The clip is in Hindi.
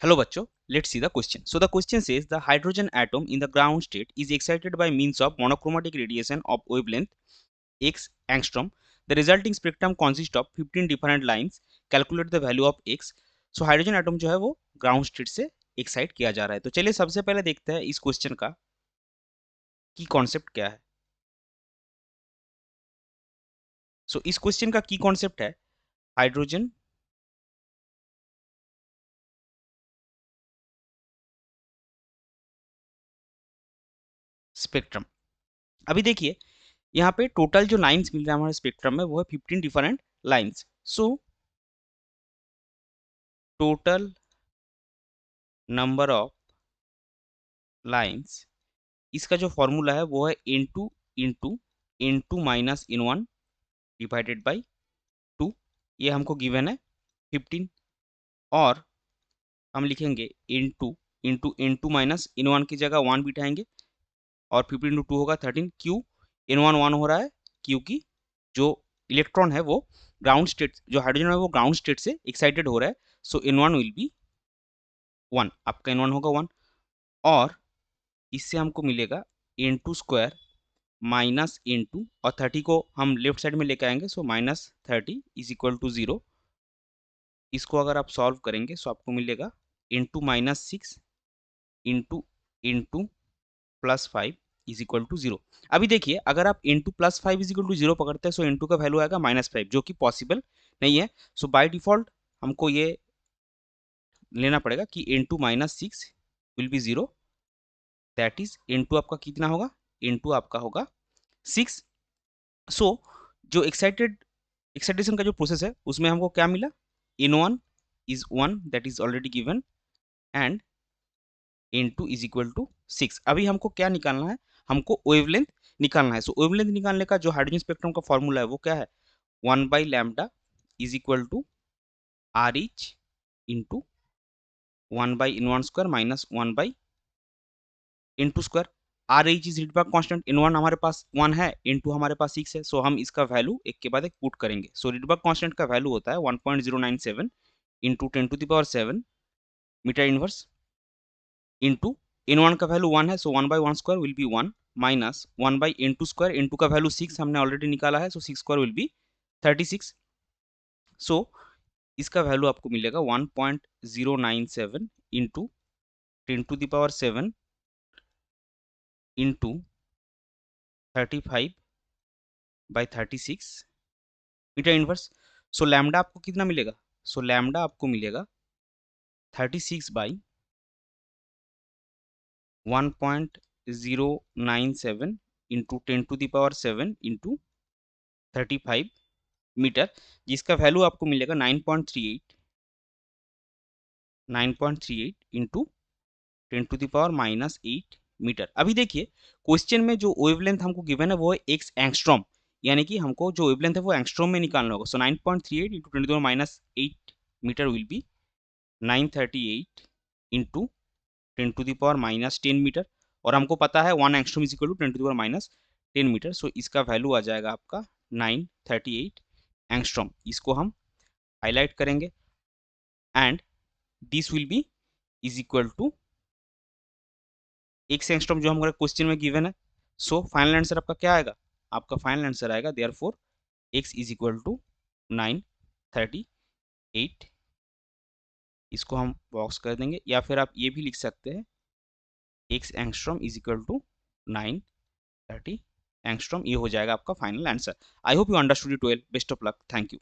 Hello bachcho, let's see the question. So the question says the hydrogen atom in the ground state is excited by means of monochromatic radiation of wavelength x angstrom. The resulting spectrum consists of 15 different lines. Calculate the value of x. So hydrogen atom जो है वो ग्राउंड स्टेट से एक्साइट किया जा रहा है। तो चलिए सबसे पहले देखते हैं इस क्वेश्चन का की कॉन्सेप्ट क्या है। सो इस क्वेश्चन का की कॉन्सेप्ट है हाइड्रोजन स्पेक्ट्रम। अभी देखिए यहाँ पे टोटल जो लाइंस मिल रहा है हमारे स्पेक्ट्रम में वो है 15 different lines. So total number of lines, इसका जो फॉर्मूला है वो है n2 minus n1 divided by 2। ये हमको गिवन है 15 और हम लिखेंगे n2 माइनस n1 की जगह 1 बिठाएंगे और 15 इंटू 2 होगा 13। क्यू n1 1 हो रहा है क्योंकि जो इलेक्ट्रॉन है वो ग्राउंड स्टेट, जो हाइड्रोजन है वो ग्राउंड स्टेट से एक्साइटेड हो रहा है। सो n1 विल बी 1, आपका n1 होगा 1 और इससे हमको मिलेगा n2 स्क्वायर माइनस n2 और 30 को हम लेफ्ट साइड में लेके आएंगे। So minus 30 is equal to 0। इसको अगर आप सॉल्व करेंगे सो आपको मिलेगा n2 minus 6 into plus 5 is equal to 0। अभी देखिए अगर आप n2 plus 5 is equal to 0 पकड़ते हैं सो n2 का वैल्यू आएगा माइनस 5 जो कि पॉसिबल नहीं है। सो बाय डिफॉल्ट हमको ये लेना पड़ेगा कि n2 minus 6 will be 0, that is n2 आपका कितना होगा, n2 आपका होगा 6। सो जो एक्साइटेशन का जो प्रोसेस है उसमें हमको क्या मिला, n1 is 1 that is already given and n2 is equal to 6। अभी हमको क्या निकालना है, हमको वेवलेंथ निकालना है। सो वेवलेंथ निकालने का जो हाइड्रोजन स्पेक्ट्रम का फॉर्मूला है वो क्या है, 1 by lambda is equal to R H into 1 by n1 square minus 1 by n2 square. R H is Rydberg constant, n1 हमारे पास 1 है, n2 हमारे पास 6 है। सो हम इसका वैल्यू एक के बाद एक पुट करेंगे। सो रीडबैक कांस्टेंट का वैल्यू होता है 1.097 into 10 to the power 7 metre inverse into n1 का वैल्यू 1 है। So 1 by 1 square will be 1 minus 1 by n2 square, n2 का वैल्यू 6 हमने ऑलरेडी निकाला है। So 6 square will be 36। So इसका वैल्यू आपको मिलेगा 1.097 into 10 to the power 7 into 35 by 36 metre inverse. So lambda आपको कितना मिलेगा, सो लैम्डा आपको मिलेगा 36 by 1.097 into 10 to the power 7 into 35 metre, जिसका वैल्यू आपको मिलेगा 9.38 into 10 to the power minus 8 metre. अभी देखिए क्वेश्चन में जो वेवलेंथ हमको गिवन है वो है एक्स एंगस्ट्रॉम, यानी कि हमको जो वेवलेंथ है वो एंगस्ट्रॉम में निकालना होगा। So 9.38 into 10 to the power minus 8 metre will be 938 into 10 to the power minus 10 metre और हमको पता है 1 angstrom is equal to 10 to the power minus 10 metre. So इसका वैल्यू आ जाएगा आपका 938 एंगस्ट्रॉम। इसको हम हाईलाइट करेंगे and this will be is equal to X angstrom जो हमारे क्वेश्चन में गिवन है। सो फाइनल आंसर आपका क्या आएगा, आपका फाइनल आंसर आएगा therefore X is equal to 938। इसको हम बॉक्स कर देंगे या फिर आप ये भी लिख सकते हैं X angstrom is equal to 930 angstrom. ये हो जाएगा आपका final answer. I hope you understood it well. Best of luck, thank you.